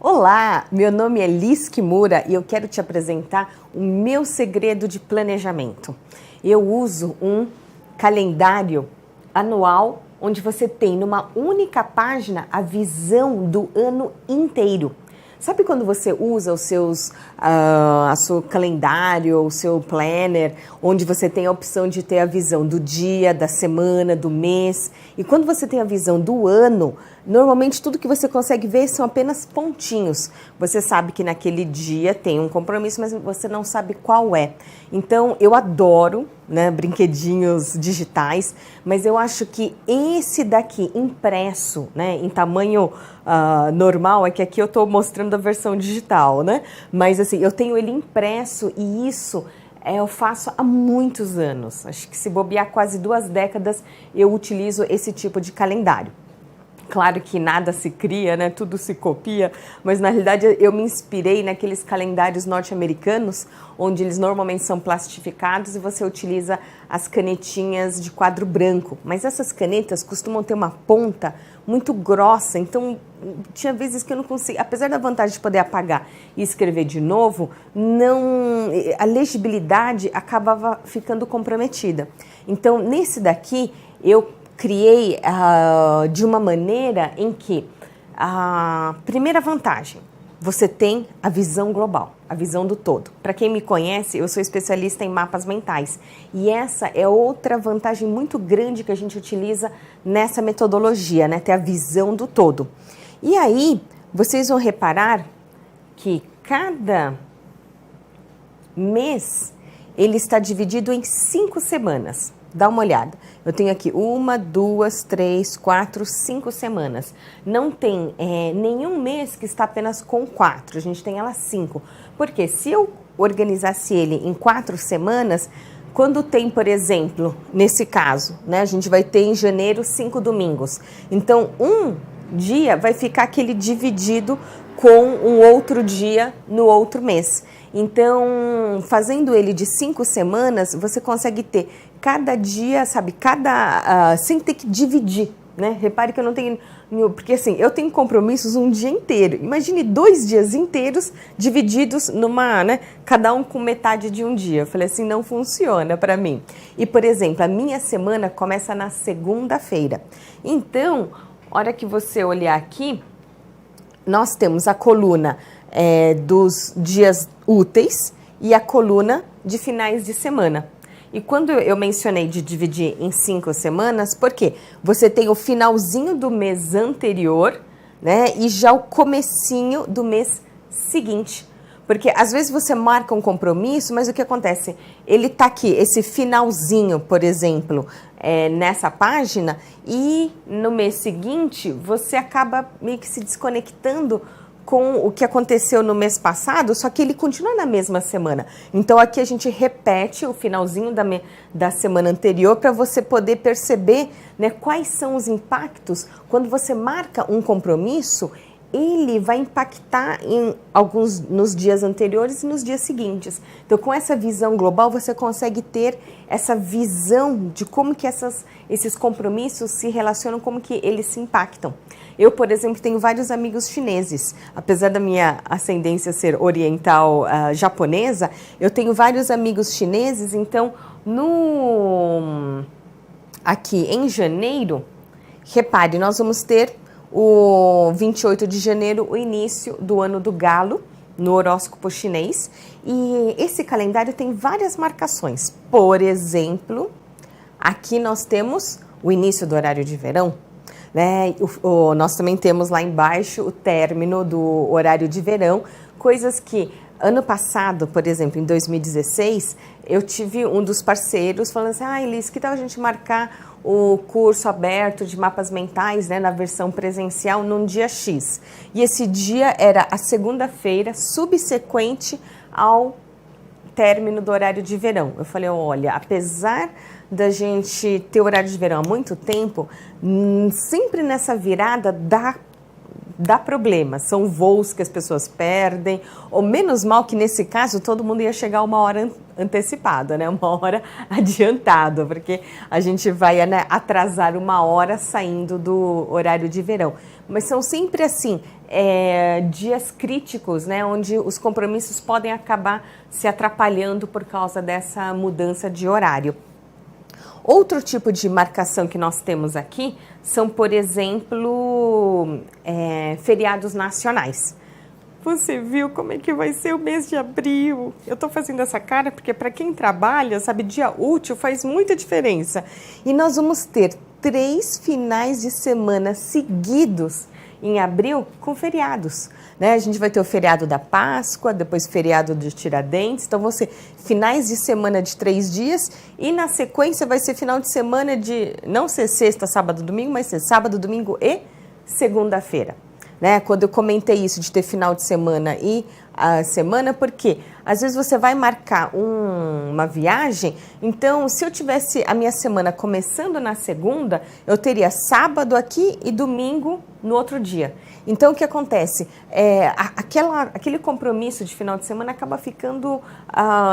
Olá, meu nome é Liz Kimura e eu quero te apresentar o meu segredo de planejamento. Eu uso um calendário anual onde você tem numa única página a visão do ano inteiro. Sabe quando você usa o seu calendário, o seu planner, onde você tem a opção de ter a visão do dia, da semana, do mês? E quando você tem a visão do ano, normalmente tudo que você consegue ver são apenas pontinhos. Você sabe que naquele dia tem um compromisso, mas você não sabe qual é. Então, eu adoro, né, brinquedinhos digitais, mas eu acho que esse daqui impresso, né, em tamanho normal, é que aqui eu estou mostrando a versão digital, né? Mas assim, eu tenho ele impresso e isso eu faço há muitos anos. Acho que se bobear quase 2 décadas, eu utilizo esse tipo de calendário. Claro que nada se cria, né? Tudo se copia, mas na realidade eu me inspirei naqueles calendários norte-americanos, onde eles normalmente são plastificados e você utiliza as canetinhas de quadro branco. Mas essas canetas costumam ter uma ponta muito grossa, então tinha vezes que eu não conseguia, apesar da vantagem de poder apagar e escrever de novo, a legibilidade acabava ficando comprometida. Então, nesse daqui, eu criei de uma maneira em que a primeira vantagem, você tem a visão global, a visão do todo. Para quem me conhece, eu sou especialista em mapas mentais e essa é outra vantagem muito grande que a gente utiliza nessa metodologia, né? Ter a visão do todo. E aí, vocês vão reparar que cada mês ele está dividido em 5 semanas. Dá uma olhada. Eu tenho aqui 1, 2, 3, 4, 5 semanas. Não tem nenhum mês que está apenas com 4. A gente tem elas 5. Porque se eu organizasse ele em 4 semanas, quando tem, por exemplo, nesse caso, né, a gente vai ter em janeiro 5 domingos. Então, um dia vai ficar aquele dividido com um outro dia no outro mês. Então, fazendo ele de 5 semanas, você consegue ter cada dia, sabe, sem ter que dividir, né? Repare que eu não tenho, porque assim, eu tenho compromissos um dia inteiro. Imagine 2 dias inteiros divididos numa, né, cada um com metade de um dia. Eu falei assim, não funciona para mim. E, por exemplo, a minha semana começa na segunda-feira. Então, hora que você olhar aqui, nós temos a coluna dos dias úteis e a coluna de finais de semana. E quando eu mencionei de dividir em 5 semanas, porque você tem o finalzinho do mês anterior, né, e já o comecinho do mês seguinte. Porque às vezes você marca um compromisso, mas o que acontece? Ele está aqui, esse finalzinho, por exemplo, nessa página, e no mês seguinte você acaba meio que se desconectando com o que aconteceu no mês passado, só que ele continua na mesma semana. Então aqui a gente repete o finalzinho da semana anterior para você poder perceber, né, quais são os impactos. Quando você marca um compromisso, ele vai impactar nos dias anteriores e nos dias seguintes. Então, com essa visão global, você consegue ter essa visão de como que esses compromissos se relacionam, como que eles se impactam. Eu, por exemplo, tenho vários amigos chineses. Apesar da minha ascendência ser oriental japonesa, eu tenho vários amigos chineses. Então, aqui em janeiro, repare, nós vamos ter o 28 de janeiro, o início do ano do galo, no horóscopo chinês. E esse calendário tem várias marcações. Por exemplo, aqui nós temos o início do horário de verão, né? Nós também temos lá embaixo o término do horário de verão, coisas que ano passado, por exemplo, em 2016, eu tive um dos parceiros falando assim, Liz, que tal a gente marcar o curso aberto de mapas mentais, né, na versão presencial num dia X. E esse dia era a segunda-feira subsequente ao término do horário de verão. Eu falei, olha, apesar da gente ter horário de verão há muito tempo, sempre nessa virada dá dá problema. São voos que as pessoas perdem, ou menos mal que nesse caso todo mundo ia chegar uma hora antecipada, né? Uma hora adiantada, porque a gente vai, né, atrasar uma hora saindo do horário de verão. Mas são sempre assim, dias críticos, né? Onde os compromissos podem acabar se atrapalhando por causa dessa mudança de horário. Outro tipo de marcação que nós temos aqui são, por exemplo, feriados nacionais. Você viu como é que vai ser o mês de abril? Eu estou fazendo essa cara porque para quem trabalha, sabe, dia útil faz muita diferença. E nós vamos ter 3 finais de semana seguidos em abril com feriados, né? A gente vai ter o feriado da Páscoa, depois feriado de Tiradentes, então vão ser finais de semana de 3 dias e na sequência vai ser final de semana de não ser sexta, sábado, domingo, mas ser sábado, domingo e segunda-feira. Né? Quando eu comentei isso de ter final de semana e a semana, porque às vezes você vai marcar uma viagem, então se eu tivesse a minha semana começando na segunda, eu teria sábado aqui e domingo no outro dia. Então o que acontece? Aquele compromisso de final de semana acaba ficando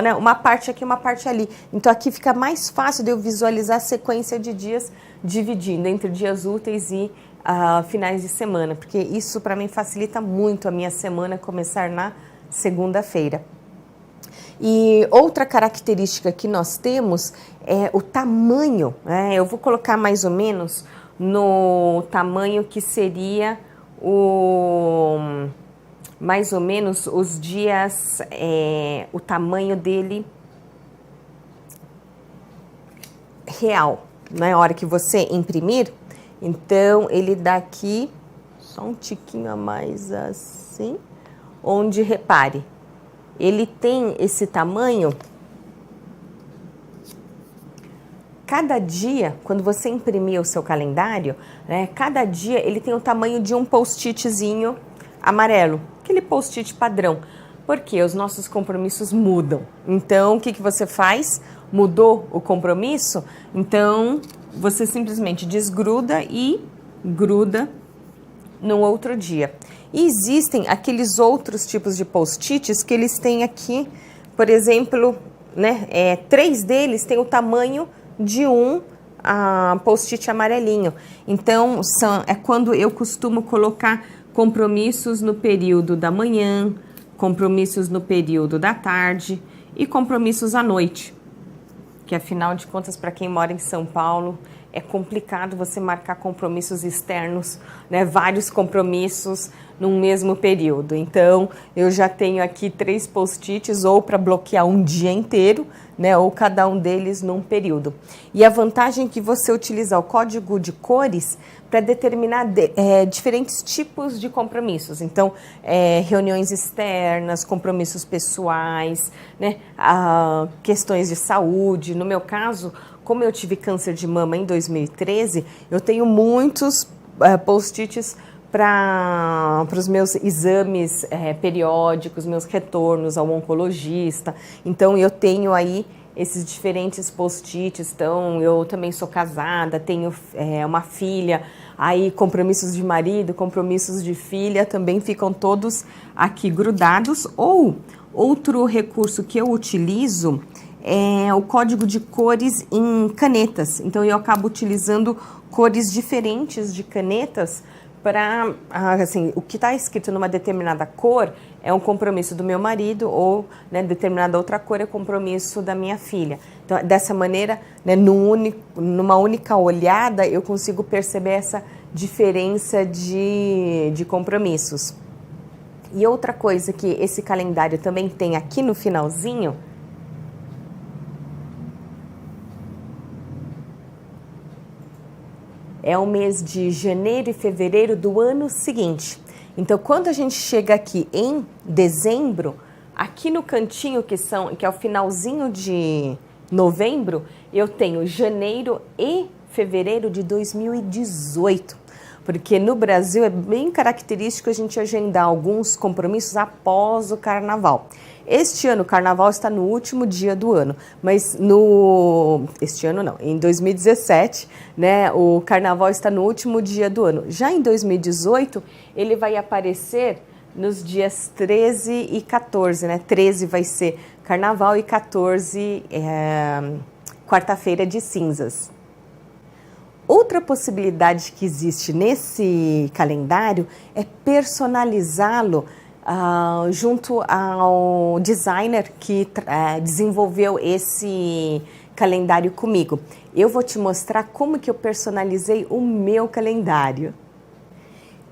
né, uma parte aqui, uma parte ali. Então aqui fica mais fácil de eu visualizar a sequência de dias dividindo entre dias úteis e finais de semana, porque isso para mim facilita muito a minha semana começar na segunda-feira. E outra característica que nós temos é o tamanho, né? Eu vou colocar mais ou menos no tamanho que seria mais ou menos os dias, o tamanho dele real, na hora que você imprimir. Então, ele dá aqui só um tiquinho a mais assim, onde, repare, ele tem esse tamanho. Cada dia, quando você imprimir o seu calendário, né, cada dia ele tem o tamanho de um post-itzinho amarelo, aquele post-it padrão, porque os nossos compromissos mudam. Então, o que você faz? Mudou o compromisso? Então, você simplesmente desgruda e gruda no outro dia. E existem aqueles outros tipos de post-its que eles têm aqui, por exemplo, né, 3 deles têm o tamanho de um post-it amarelinho. Então, é quando eu costumo colocar compromissos no período da manhã, compromissos no período da tarde e compromissos à noite. Que afinal de contas, para quem mora em São Paulo, é complicado você marcar compromissos externos, né? Vários compromissos num mesmo período. Então, eu já tenho aqui 3 post-its ou para bloquear um dia inteiro, né? Ou cada um deles num período. E a vantagem é que você utiliza o código de cores para determinar diferentes tipos de compromissos. Então, reuniões externas, compromissos pessoais, né? Questões de saúde. No meu caso, como eu tive câncer de mama em 2013, eu tenho muitos post-its para os meus exames periódicos, meus retornos ao oncologista. Então, eu tenho aí esses diferentes post-its. Então, eu também sou casada, tenho uma filha, aí compromissos de marido, compromissos de filha também ficam todos aqui grudados. Ou outro recurso que eu utilizo é o código de cores em canetas. Então, eu acabo utilizando cores diferentes de canetas para, assim, o que está escrito numa determinada cor é um compromisso do meu marido ou, né, determinada outra cor é compromisso da minha filha. Então, dessa maneira, né, numa única olhada, eu consigo perceber essa diferença de compromissos. E outra coisa que esse calendário também tem aqui no finalzinho é o mês de janeiro e fevereiro do ano seguinte. Então, quando a gente chega aqui em dezembro, aqui no cantinho que é o finalzinho de novembro, eu tenho janeiro e fevereiro de 2018. porque no Brasil é bem característico a gente agendar alguns compromissos após o carnaval. Este ano o carnaval está no último dia do ano, mas este ano não, em 2017, né, o carnaval está no último dia do ano. Já em 2018, ele vai aparecer nos dias 13 e 14, né? 13 vai ser carnaval e 14 quarta-feira de cinzas. Outra possibilidade que existe nesse calendário é personalizá-lo junto ao designer que desenvolveu esse calendário comigo. Eu vou te mostrar como que eu personalizei o meu calendário.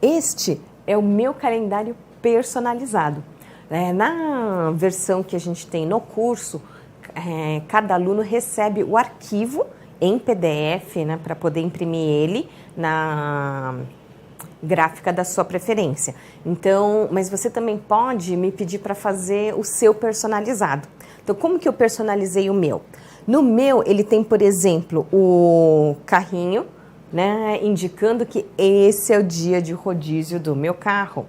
Este é o meu calendário personalizado. Na versão que a gente tem no curso, cada aluno recebe o arquivo em PDF, né, para poder imprimir ele na gráfica da sua preferência. Então, mas você também pode me pedir para fazer o seu personalizado. Então, como que eu personalizei o meu? No meu, ele tem, por exemplo, o carrinho, né, indicando que esse é o dia de rodízio do meu carro.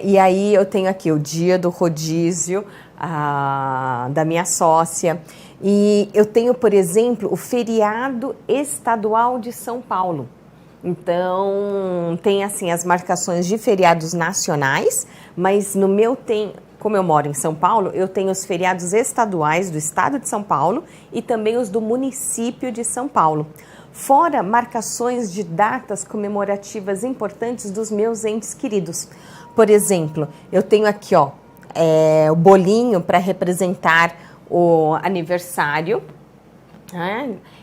E aí eu tenho aqui o dia do rodízio da minha sócia. E eu tenho, por exemplo, o feriado estadual de São Paulo. Então, tem assim as marcações de feriados nacionais, mas no meu tem, como eu moro em São Paulo, eu tenho os feriados estaduais do estado de São Paulo e também os do município de São Paulo. Fora marcações de datas comemorativas importantes dos meus entes queridos. Por exemplo, eu tenho aqui o bolinho para representar o aniversário,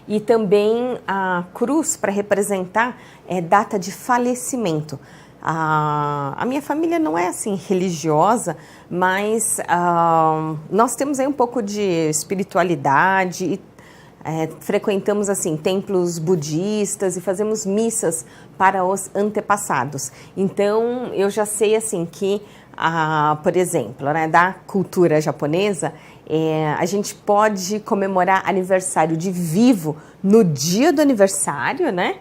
e também a cruz para representar data de falecimento. A minha família não é assim religiosa, mas nós temos aí um pouco de espiritualidade e frequentamos assim templos budistas e fazemos missas para os antepassados. Então eu já sei assim que, por exemplo, né, da cultura japonesa, a gente pode comemorar aniversário de vivo no dia do aniversário, né?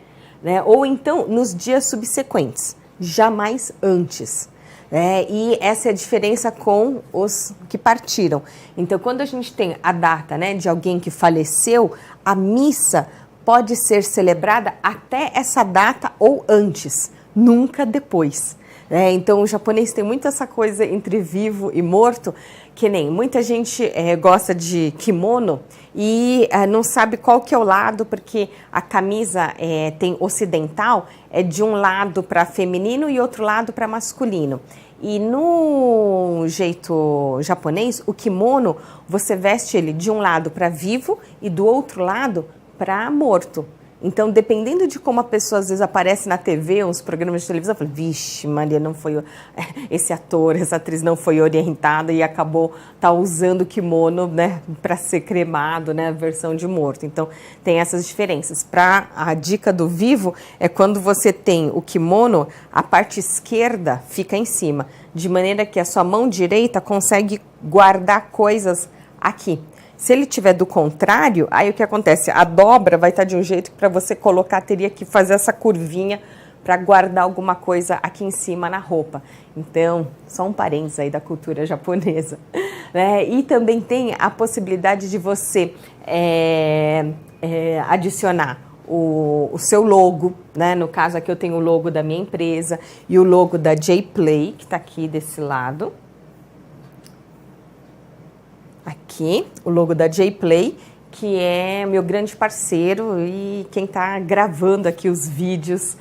Ou então nos dias subsequentes, jamais antes. E essa é a diferença com os que partiram. Então, quando a gente tem a data, né, de alguém que faleceu, a missa pode ser celebrada até essa data ou antes, nunca depois. Então, o japonês tem muito essa coisa entre vivo e morto, que nem muita gente gosta de kimono e não sabe qual que é o lado, porque a camisa tem ocidental, é de um lado para feminino e outro lado para masculino. E no jeito japonês, o kimono, você veste ele de um lado para vivo e do outro lado para morto. Então, dependendo de como a pessoa às vezes aparece na TV, uns programas de televisão, eu falo, vixe, Maria, não foi esse ator, essa atriz não foi orientada e acabou usando o kimono, né, para ser cremado, né, a versão de morto. Então, tem essas diferenças. A dica do vivo é quando você tem o kimono, a parte esquerda fica em cima, de maneira que a sua mão direita consegue guardar coisas aqui. Se ele tiver do contrário, aí o que acontece? A dobra vai estar de um jeito que para você colocar, teria que fazer essa curvinha para guardar alguma coisa aqui em cima na roupa. Então, só um parênteses aí da cultura japonesa. E também tem a possibilidade de você adicionar o seu logo, né? No caso aqui eu tenho o logo da minha empresa e o logo da J-Play, que está aqui desse lado. Aqui, o logo da J-Play, que é meu grande parceiro e quem está gravando aqui os vídeos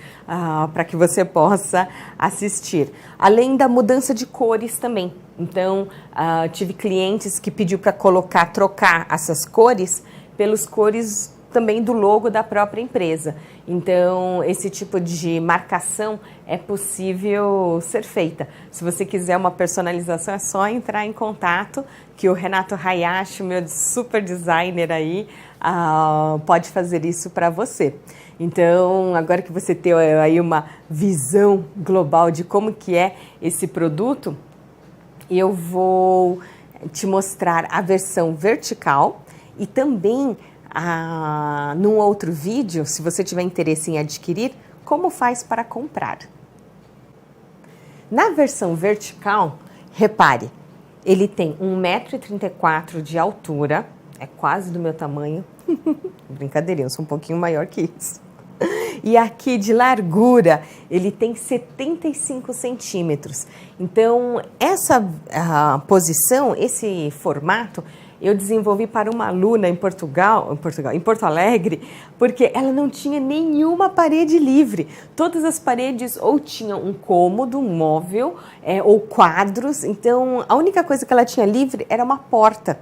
para que você possa assistir. Além da mudança de cores também. Então, tive clientes que pediu para trocar essas cores pelas cores também do logo da própria empresa. Então, esse tipo de marcação é possível ser feita. Se você quiser uma personalização, é só entrar em contato, que o Renato Hayashi, meu super designer aí, pode fazer isso para você. Então, agora que você tem aí uma visão global de como que é esse produto, eu vou te mostrar a versão vertical e também num outro vídeo, se você tiver interesse em adquirir, como faz para comprar? Na versão vertical, repare, ele tem 1,34 m de altura, é quase do meu tamanho, brincadeirinha, eu sou um pouquinho maior que isso. E aqui de largura, ele tem 75 centímetros. Então, essa posição, esse formato, eu desenvolvi para uma aluna em Porto Alegre, porque ela não tinha nenhuma parede livre. Todas as paredes ou tinham um cômodo, um móvel, ou quadros. Então, a única coisa que ela tinha livre era uma porta.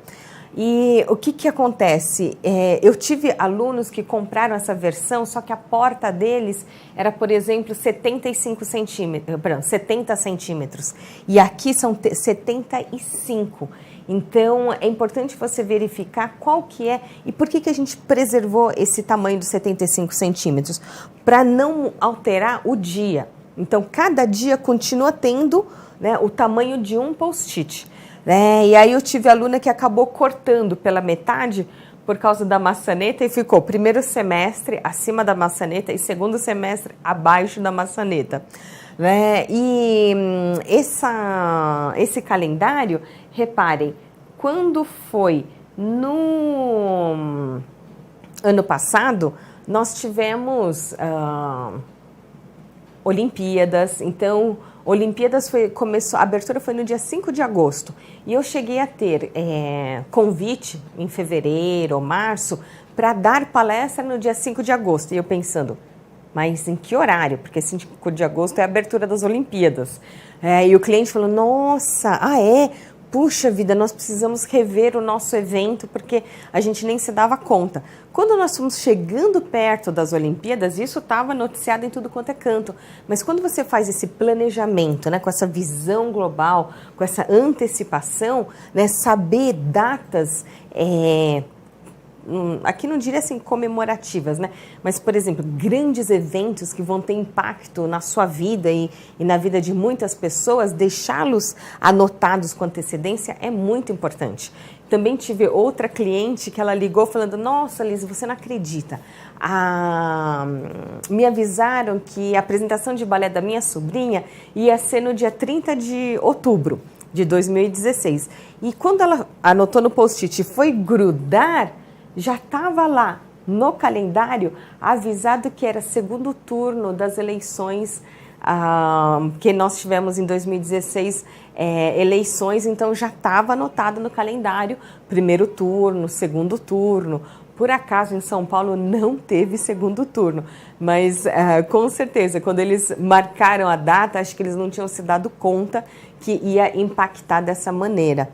E o que acontece? Eu tive alunos que compraram essa versão, só que a porta deles era, por exemplo, 70 centímetros. E aqui são 75. Então, é importante você verificar qual que é e por que a gente preservou esse tamanho dos 75 centímetros. Para não alterar o dia. Então, cada dia continua tendo, né, o tamanho de um post-it. E aí eu tive aluna que acabou cortando pela metade por causa da maçaneta e ficou primeiro semestre acima da maçaneta e segundo semestre abaixo da maçaneta. E esse calendário, reparem, quando foi no ano passado, nós tivemos Olimpíadas, então Olimpíadas a abertura foi no dia 5 de agosto e eu cheguei a ter convite em fevereiro ou março para dar palestra no dia 5 de agosto. E eu pensando, mas em que horário? Porque 5 de agosto é a abertura das Olimpíadas. E o cliente falou, nossa, puxa vida, nós precisamos rever o nosso evento porque a gente nem se dava conta. Quando nós fomos chegando perto das Olimpíadas, isso estava noticiado em tudo quanto é canto. Mas quando você faz esse planejamento, né, com essa visão global, com essa antecipação, né, saber datas, aqui não diria assim comemorativas, né? Mas, por exemplo, grandes eventos que vão ter impacto na sua vida e na vida de muitas pessoas, deixá-los anotados com antecedência é muito importante. Também tive outra cliente que ela ligou falando, nossa, Liz, você não acredita. Me avisaram que a apresentação de balé da minha sobrinha ia ser no dia 30 de outubro de 2016. E quando ela anotou no post-it e foi grudar, já estava lá no calendário avisado que era segundo turno das eleições que nós tivemos em 2016, eleições, então já estava anotado no calendário, primeiro turno, segundo turno. Por acaso em São Paulo não teve segundo turno, mas com certeza quando eles marcaram a data, acho que eles não tinham se dado conta que ia impactar dessa maneira.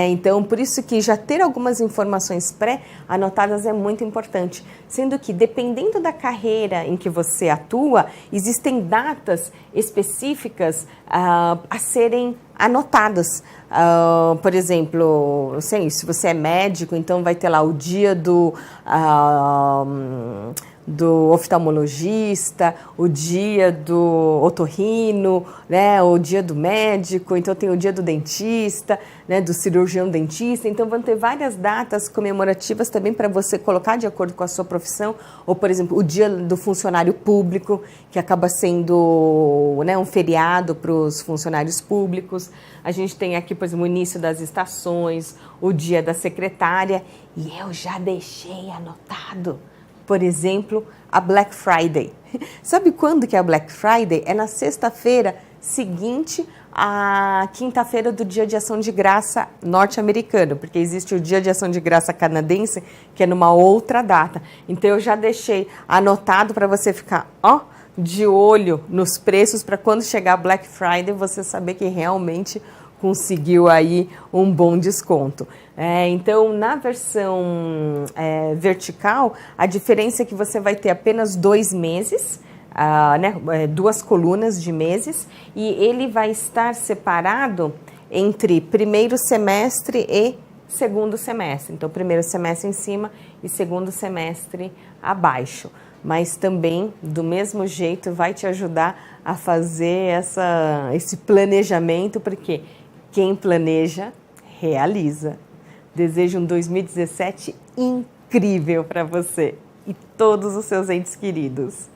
Então, por isso que já ter algumas informações pré-anotadas é muito importante, sendo que dependendo da carreira em que você atua, existem datas específicas a serem anotadas. Por exemplo, se você é médico, então vai ter lá o dia do oftalmologista, o dia do otorrino, né, o dia do médico, então tem o dia do dentista, né, do cirurgião dentista, então vão ter várias datas comemorativas também para você colocar de acordo com a sua profissão, ou por exemplo, o dia do funcionário público, que acaba sendo, né, um feriado para os funcionários públicos. A gente tem aqui, por exemplo, o início das estações, o dia da secretária, e eu já deixei anotado. Por exemplo, a Black Friday. Sabe quando que é a Black Friday? É na sexta-feira seguinte à quinta-feira do Dia de Ação de Graça norte-americano, porque existe o Dia de Ação de Graça canadense, que é numa outra data. Então, eu já deixei anotado para você ficar, de olho nos preços, para quando chegar a Black Friday, você saber que realmente conseguiu aí um bom desconto. Então, na versão vertical, a diferença é que você vai ter apenas 2 meses, né, 2 colunas de meses, e ele vai estar separado entre primeiro semestre e segundo semestre. Então, primeiro semestre em cima e segundo semestre abaixo. Mas também, do mesmo jeito, vai te ajudar a fazer esse planejamento, porque quem planeja, realiza. Desejo um 2017 incrível para você e todos os seus entes queridos.